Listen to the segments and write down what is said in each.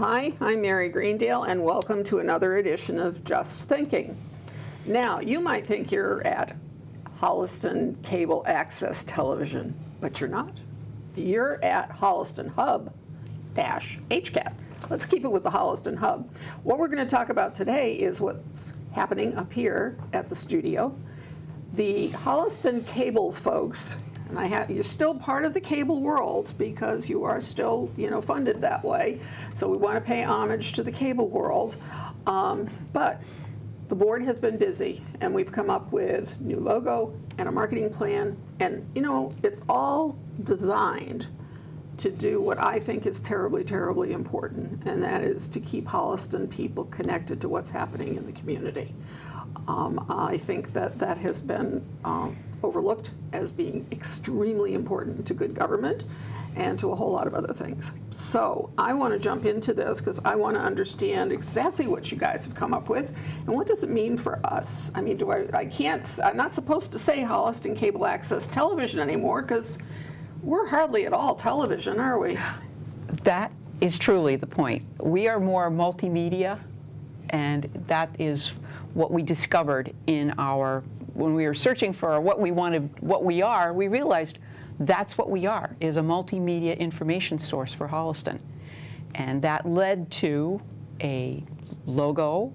Hi, I'm Mary Greendale, and welcome to another edition of Just Thinking. Now, you might think you're at Holliston Cable Access Television, but you're not. You're at Holliston Hub HCAT. Let's keep it with the Holliston Hub. What we're going to talk about today is what's happening up here at the studio. The Holliston Cable folks, and you're still part of the cable world because you are still, funded that way. So we want to pay homage to the cable world. But the board has been busy, and we've come up with new logo and a marketing plan. And, it's all designed to do what I think is terribly, terribly important, and that is to keep Holliston people connected to what's happening in the community. I think that has been overlooked as being extremely important to good government and to a whole lot of other things. So I want to jump into this because I want to understand exactly what you guys have come up with and what does it mean for us. I mean, I'm not supposed to say Holliston Cable Access Television anymore because we're hardly at all television, are we? That is truly the point. We are more multimedia, and that is what we discovered when we were searching for what we are, we realized that's what we are, is a multimedia information source for Holliston. And that led to a logo,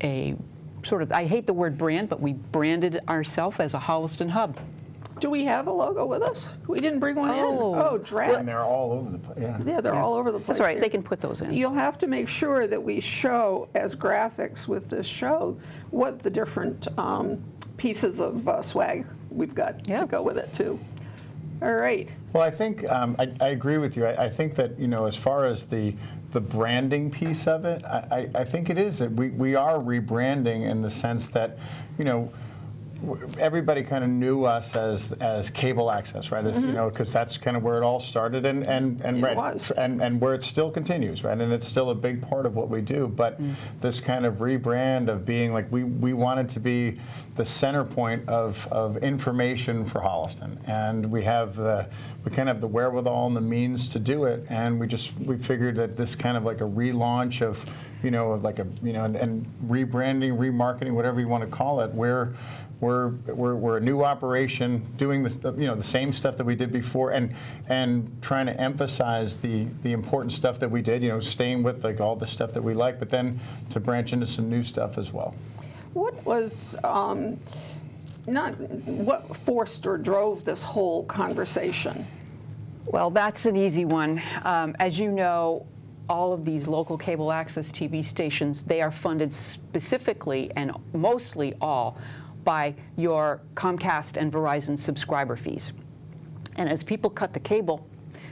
a sort of, I hate the word brand, but we branded ourselves as a Holliston Hub. Do we have a logo with us? We didn't bring one in. Oh, drat. And they're all over the place. Yeah, they're all over the place. That's all right, here. They can put those in. You'll have to make sure that we show, as graphics with this show, what the different pieces of swag we've got to go with it, too. All right. Well, I think, I agree with you. I think that, as far as the branding piece of it, I think it is. We are rebranding in the sense that, everybody kind of knew us as cable access, right? As, because that's kind of where it all started, and right, was. and where it still continues, right? And it's still a big part of what we do. But this kind of rebrand of being like we wanted to be the center point of information for Holliston, and we kind of have the wherewithal and the means to do it, and we figured that this kind of like a relaunch of and rebranding, remarketing, whatever you want to call it, we're a new operation doing this, the same stuff that we did before, and trying to emphasize the important stuff that we did, staying with like all the stuff that we like, but then to branch into some new stuff as well. What was what forced or drove this whole conversation? Well, that's an easy one. As you know, all of these local cable access TV stations, they are funded specifically and mostly all by your Comcast and Verizon subscriber fees. And as people cut the cable,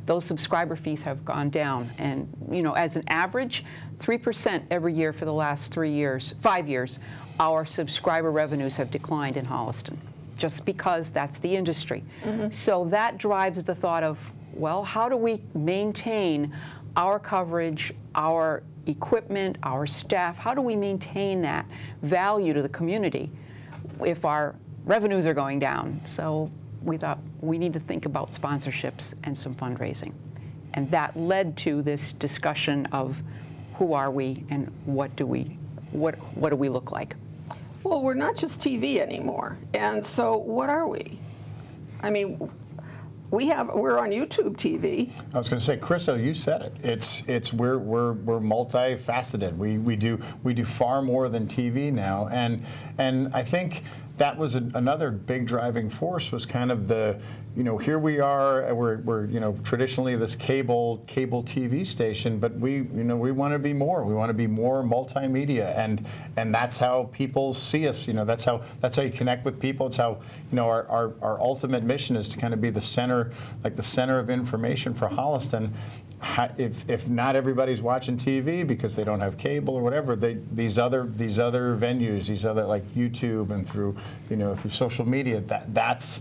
those subscriber fees have gone down. And, as an average, 3% every year for the last 5 years, our subscriber revenues have declined in Holliston, just because that's the industry. So that drives the thought of, well, how do we maintain our coverage, our equipment, our staff? How do we maintain that value to the community if our revenues are going down? So we thought we need to think about sponsorships and some fundraising. And that led to this discussion of who are we and what do we look like? Well, we're not just TV anymore. And so what are we? I mean, we're on YouTube TV. I was going to say, Chryso, you said it. We're multifaceted. We do far more than TV now, and I think that was another big driving force, was kind of the, here we are, we're traditionally this cable TV station, but we want to be more. We want to be more multimedia, and that's how people see us. That's how you connect with people. It's how our ultimate mission is to kind of be the center of information for Holliston. If not everybody's watching TV because they don't have cable or whatever, these other venues, these other like YouTube and through social media, that's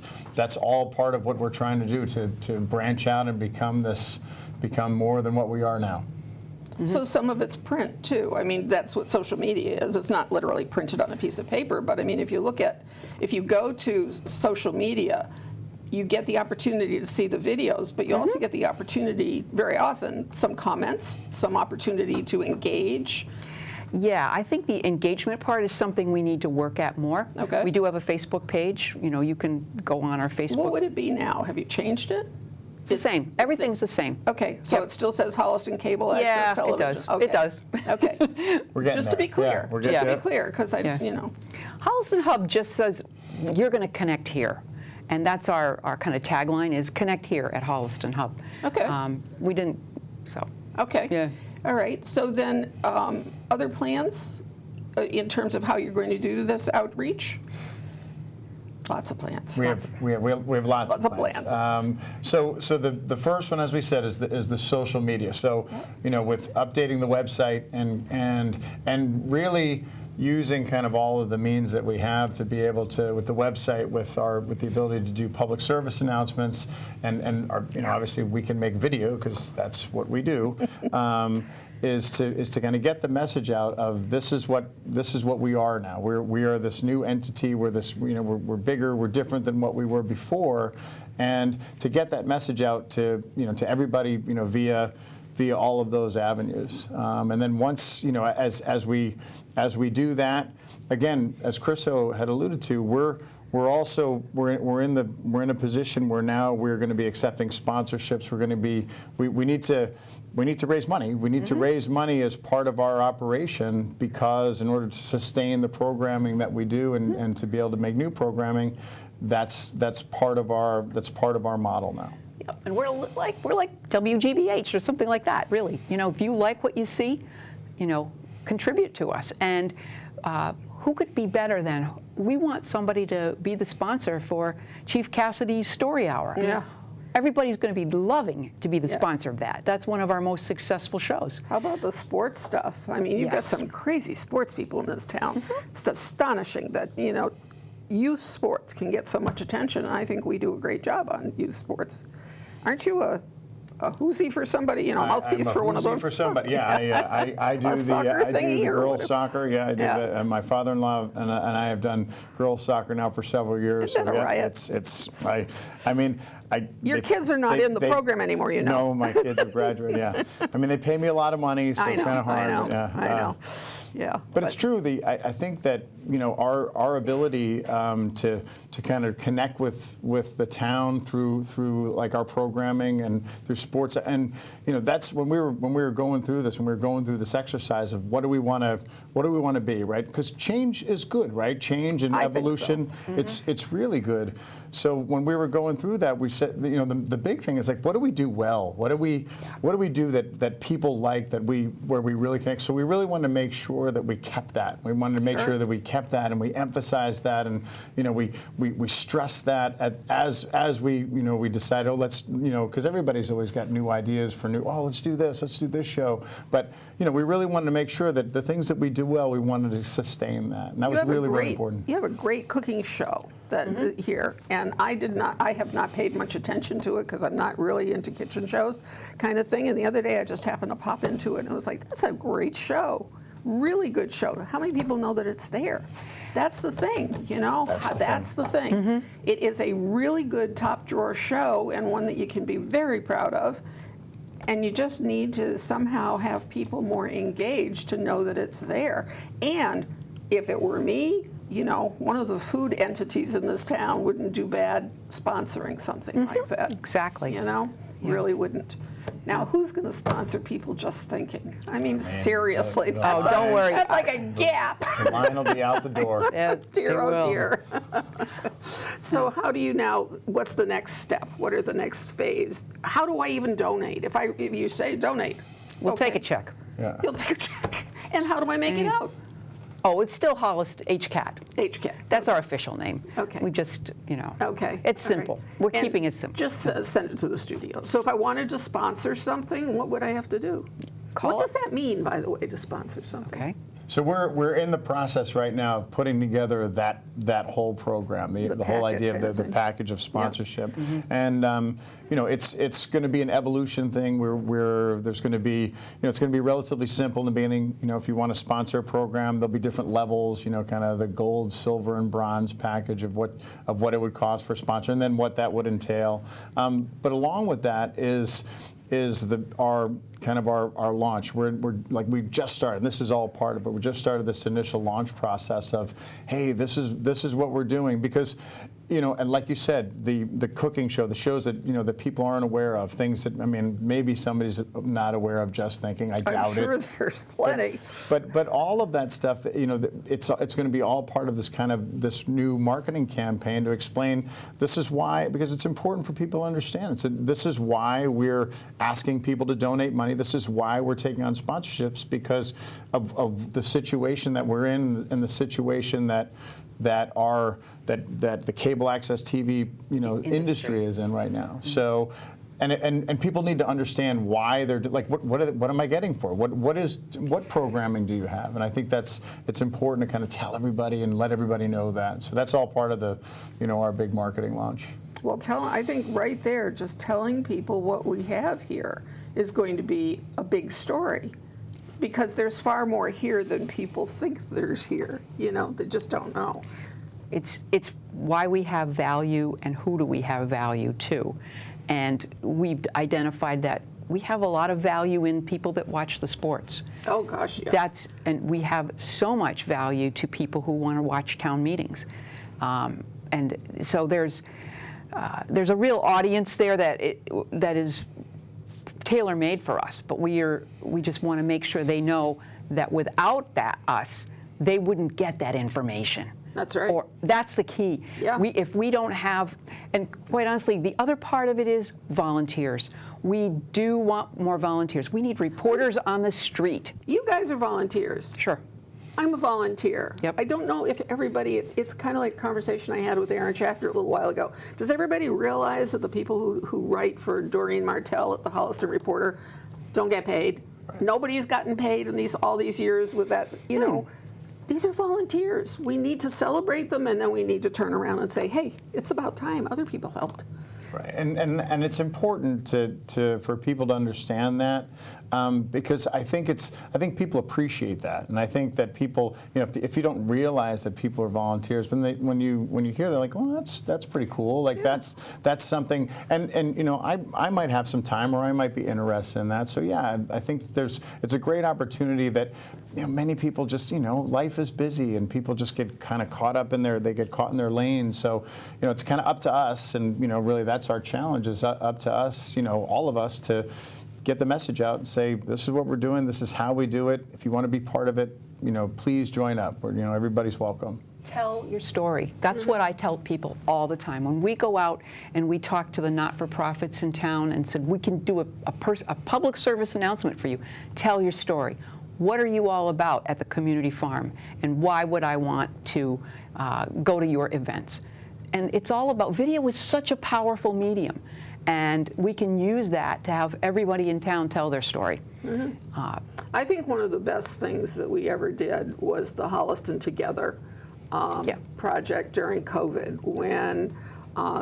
all part of what we're trying to do to branch out and become more than what we are now. So some of it's print too. I mean, that's what social media is. It's not literally printed on a piece of paper, but I mean, if you go to social media, you get the opportunity to see the videos, but you also get the opportunity, very often, some comments, some opportunity to engage. Yeah, I think the engagement part is something we need to work at more. Okay. We do have a Facebook page. You know, you can go on our Facebook. What would it be now? Have you changed it? It's the same. Everything's the same. Okay, so Yep. it still says Holliston Cable Yeah, Access it Television? does. Okay. It does. Okay. We're getting Just to there. be clear. Yeah, we're Just getting to be there. clear, because Yeah. you know. Holliston Hub just says you're going to connect here. And that's our kind of tagline is connect here at Holliston Hub. Okay. We didn't, so. Okay. Yeah. All right. So then, other plans in terms of how you're going to do this outreach? Lots of plans. We have lots of plans. So the first one, as we said, is the social media. So, you know, with updating the website and really using kind of all of the means that we have to be able to, with the website, with the ability to do public service announcements, and our, you know, obviously we can make video because that's what we do. Is to kind of get the message out of this is what we are now. We are this new entity. We're this, you know, we're bigger. We're different than what we were before, and to get that message out to, you know, to everybody, you know, via all of those avenues. And then once, you know, as we do that, again, as Chryso had alluded to, we're in a position where now we're going to be accepting sponsorships. We're going to be we need to raise money. We need to raise money as part of our operation, because in order to sustain the programming that we do and to be able to make new programming, that's part of our model now. Yep. And we're like WGBH or something like that, really. You know, if you like what you see, you know, contribute to us. And who could be better than, we want somebody to be the sponsor for Chief Cassidy's Story Hour. Yeah. Everybody's going to be loving to be the sponsor of that. That's one of our most successful shows. How about the sports stuff? I mean, you've got Yes. some crazy sports people in this town. It's astonishing that, you know, youth sports can get so much attention, and I think we do a great job on youth sports. Aren't you a whosie for somebody, you know, mouthpiece for one of those? For somebody, yeah. I do the girls soccer. Yeah, I do. Yeah. My father-in-law and I have done girls soccer now for several years. Isn't that a yeah, riot? I mean, Your kids are not in the program anymore, you know. No, my kids are graduated. Yeah, I mean, they pay me a lot of money, so it's kind of hard. I know. Yeah. But it's true. I think that, you know, our ability to kind of connect with the town through like our programming and through sports, and you know, that's when we were going through this exercise of what do we want to be, right? Because change is good, right? Change and evolution, it's really good. So when we were going through that, we said, you know, the big thing is like, what do we do well? What do we do that people like, where we really connect? So we really wanted to make sure that we kept that. We wanted to make sure that we kept that and we emphasized that, and you know, we stressed that as we, you know, we decided, oh, let's, you know, because everybody's always got new ideas for let's do this show. But you know, we really wanted to make sure that the things that we do well, we wanted to sustain that, and that was really important. You have a great cooking show that here, and I have not paid much attention to it because I'm not really into kitchen shows kind of thing. And the other day I just happened to pop into it and it was like, that's a great show, really good show. How many people know that it's there? That's the thing, you know. That's the thing. It is a really good top drawer show, and one that you can be very proud of. And you just need to somehow have people more engaged to know that it's there. And if it were me, you know, one of the food entities in this town wouldn't do bad sponsoring something like that. Exactly. You know, really wouldn't. Now, who's going to sponsor People Just Thinking? I mean, seriously. Don't worry. That's like a gap. The line will be out the door. Yeah, Dear, it oh will. dear. So how do you now, what's the next step? What are the next phase? How do I even donate? If you say donate. We'll take a check. Yeah. You'll take a check. And how do I make it out? Oh, it's still Holliston HCAT. HCAT. That's our official name. Okay. We just, you know. Okay. It's All right. simple. We're And keeping it simple. Just send it to the studio. So if I wanted to sponsor something, what would I have to do? Call What does it. that mean, by the way, to sponsor something? Okay. So we're in the process right now of putting together that whole program, the whole idea of the package of sponsorship, and it's going to be an evolution thing. Where there's going to be it's going to be relatively simple in the beginning. If you want to sponsor a program, there'll be different levels. Kind of the gold, silver, and bronze package of what it would cost for sponsor, and then what that would entail. But along with that is our launch. We've just started. This is all part of it. We just started this initial launch process of, hey, this is what we're doing, because and like you said, the cooking show, the shows that that people aren't aware of, things that maybe somebody's not aware of. Just thinking, I doubt it. I'm sure there's plenty. But all of that stuff, it's going to be all part of this new marketing campaign to explain this is why, because it's important for people to understand. This is why we're asking people to donate money. This is why we're taking on sponsorships, because of the situation that we're in, and the situation that the cable access TV industry is in right now. So, and people need to understand why they're like, what am I getting for? What programming do you have? And I think it's important to kind of tell everybody and let everybody know that. So that's all part of our big marketing launch. Well, I think right there, just telling people what we have here is going to be a big story, because there's far more here than people think there's here. They just don't know. It's why we have value, and who do we have value to. And we've identified that we have a lot of value in people that watch the sports. Oh gosh, yes. And we have so much value to people who want to watch town meetings. And so there's a real audience there that is tailor-made for us, but we just want to make sure they know that without us, they wouldn't get that information. That's right. Or that's the key. Yeah. If we don't have, and quite honestly, the other part of it is volunteers. We do want more volunteers. We need reporters on the street. You guys are volunteers. Sure. I'm a volunteer. Yep. I don't know if everybody, it's kind of like a conversation I had with Aaron Schachter a little while ago. Does everybody realize that the people who write for Doreen Martell at the Holliston Reporter don't get paid? Right. Nobody's gotten paid in all these years with that, These are volunteers. We need to celebrate them, and then we need to turn around and say, hey, it's about time other people helped. Right, and it's important for people to understand that, because I think people appreciate that, and I think that people, if you don't realize that people are volunteers, when you hear, they're like, well, that's pretty cool, like that's something, and I might have some time, or I might be interested in that. So yeah, I think it's a great opportunity that many people just life is busy, and people just get kind of caught in their lanes. So it's kind of up to us, and really that's our challenge, is up to us, all of us, to get the message out and say, this is what we're doing, this is how we do it. If you want to be part of it, please join up. Everybody's welcome. Tell your story. That's what I tell people all the time. When we go out and we talk to the not-for-profits in town and said, we can do a public service announcement for you, tell your story. What are you all about at the community farm, and why would I want to go to your events? And it's all about, video is such a powerful medium, and we can use that to have everybody in town tell their story. I think one of the best things that we ever did was the Holliston Together project during COVID, when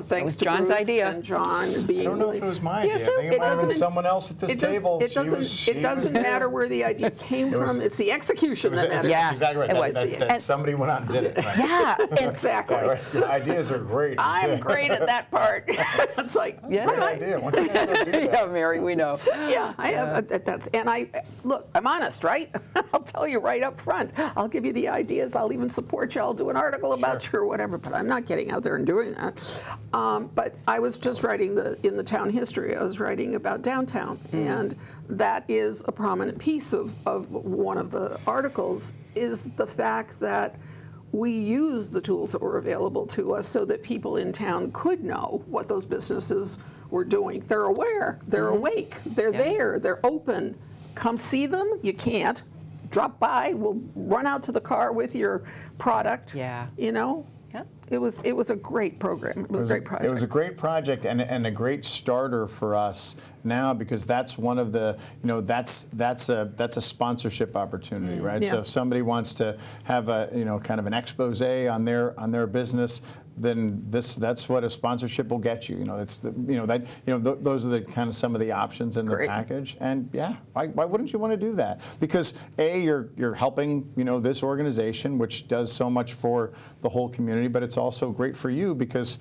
thanks to John's Bruce idea. and John being. I don't know if it was my idea. I think it might have been someone else at this table. It doesn't matter where the idea came from. It's the execution that matters. Yeah, exactly right. It was. That somebody went out and did it. Right. Yeah, exactly. Yeah, right. The ideas are great. I'm great at that part. It's like, Great idea. Why don't you guys go do that? yeah, Mary, we know. Yeah, I have. Look, I'm honest, right? I'll tell you right up front. I'll give you the ideas. I'll even support you. I'll do an article about you or whatever. But I'm not getting out there and doing that. But I was just writing in the town history. I was writing about downtown, and that is a prominent piece of one of the articles. Is the fact that we use the tools that were available to us so that people in town could know what those businesses were doing. They're aware. They're awake. They're there. They're open. Come see them. You can't. Drop by. We'll run out to the car with your product. Yeah. You know. Yeah. it was a great program. It was a great project. It was a great project and a great starter for us now, because that's one of the, that's a sponsorship opportunity, right? Yeah. So if somebody wants to have a, kind of an expose on their business, then that's what a sponsorship will get you. Those are the kind of some of the options in the Great. package. And yeah, why wouldn't you want to do that? Because you're helping, this organization, which does so much for the whole community, but it's also great for you, because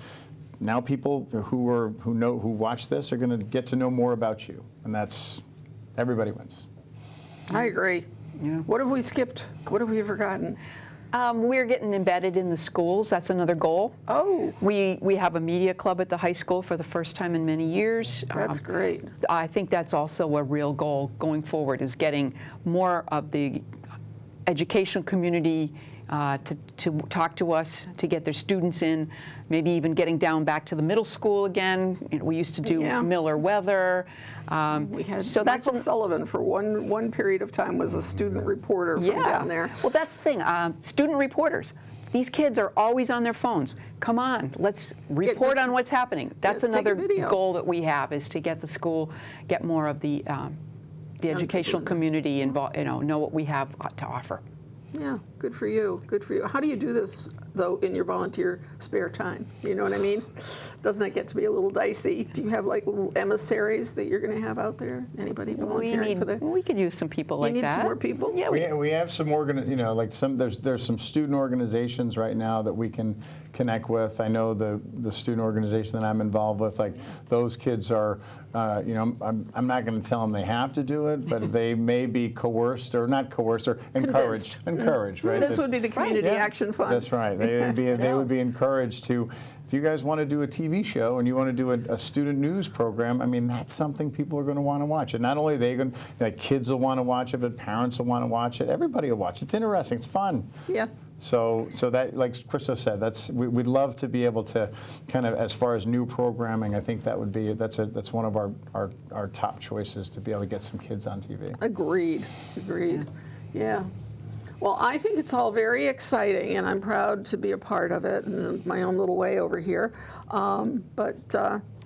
now people who watch this are going to get to know more about you, and that's, everybody wins. I agree. Yeah. What have we skipped? What have we forgotten? We're getting embedded in the schools. That's another goal. Oh, We have a media club at the high school for the first time in many years. that's great. I think that's also a real goal going forward, is getting more of the educational community to talk to us, to get their students in, maybe even getting down back to the middle school again. We used to do Yeah. Miller Weather. We had so that's Michael Sullivan for one period of time was a student reporter from down there. Well, that's the thing. Student reporters. These kids are always on their phones. Come on, let's report just- on what's happening. That's take a another video. goal that we have, is to get the school, get more of the educational community involved. Know what we have to offer. Yeah, good for you. Good for you. How do you do this, though, in your volunteer spare time? You know what I mean? Doesn't that get to be a little dicey? Do you have like little emissaries that you're going to have out there? Anybody volunteering for that? We could use some people like that. You need some more people? Yeah, We have some there's some student organizations right now that we can connect with. I know the student organization that I'm involved with, like those kids are, I'm not going to tell them they have to do it, but they may be coerced or not coerced or encouraged. Encouraged, right? This would be the Community Yeah. Action Fund. That's right. They would be encouraged to. If you guys want to do a TV show and you want to do a student news program, I mean, that's something people are going to want to watch. And not only are they going to, kids will want to watch it, but parents will want to watch it. Everybody will watch it. It's interesting. It's fun. Yeah. So that, like Chryso said, we'd love to be able to kind of, as far as new programming, I think that's one of our top choices, to be able to get some kids on TV. Agreed. Yeah. Well, I think it's all very exciting, and I'm proud to be a part of it in my own little way over here. But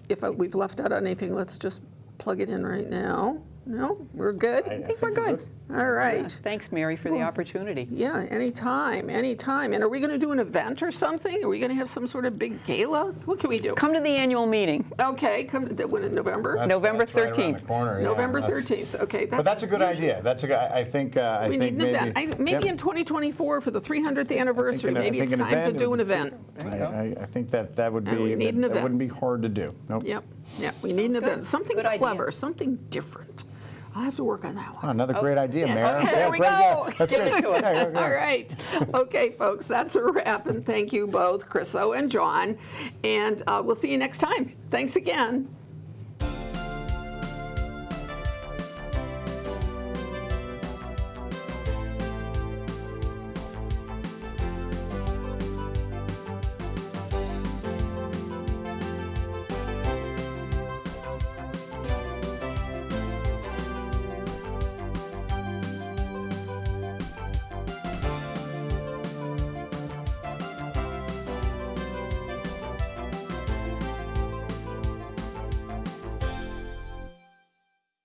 if we've left out anything, let's just plug it in right now. No, we're good? I think we're good. All right. Thanks, Mary, for the opportunity. Yeah, anytime. And are we going to do an event or something? Are we going to have some sort of big gala? What can we do? Come to the annual meeting. Okay, when in November? November That's right around 13th. the corner, yeah. November 13th. Okay. But that's a good idea. That's a good. I think. We need an event. Maybe in 2024 for the 300th anniversary. Maybe it's time to do an event. I think that would be. we need an that event. wouldn't be hard to do. Nope. Yep. We need an event. Something Good idea. clever, something different. I'll have to work on that one. Oh, another great idea, Mary. Okay, there we great, go. yeah. That's Give great. it to us. Yeah, yeah. All right. Okay, folks, that's a wrap. And thank you both, Chryso and John. And we'll see you next time. Thanks again.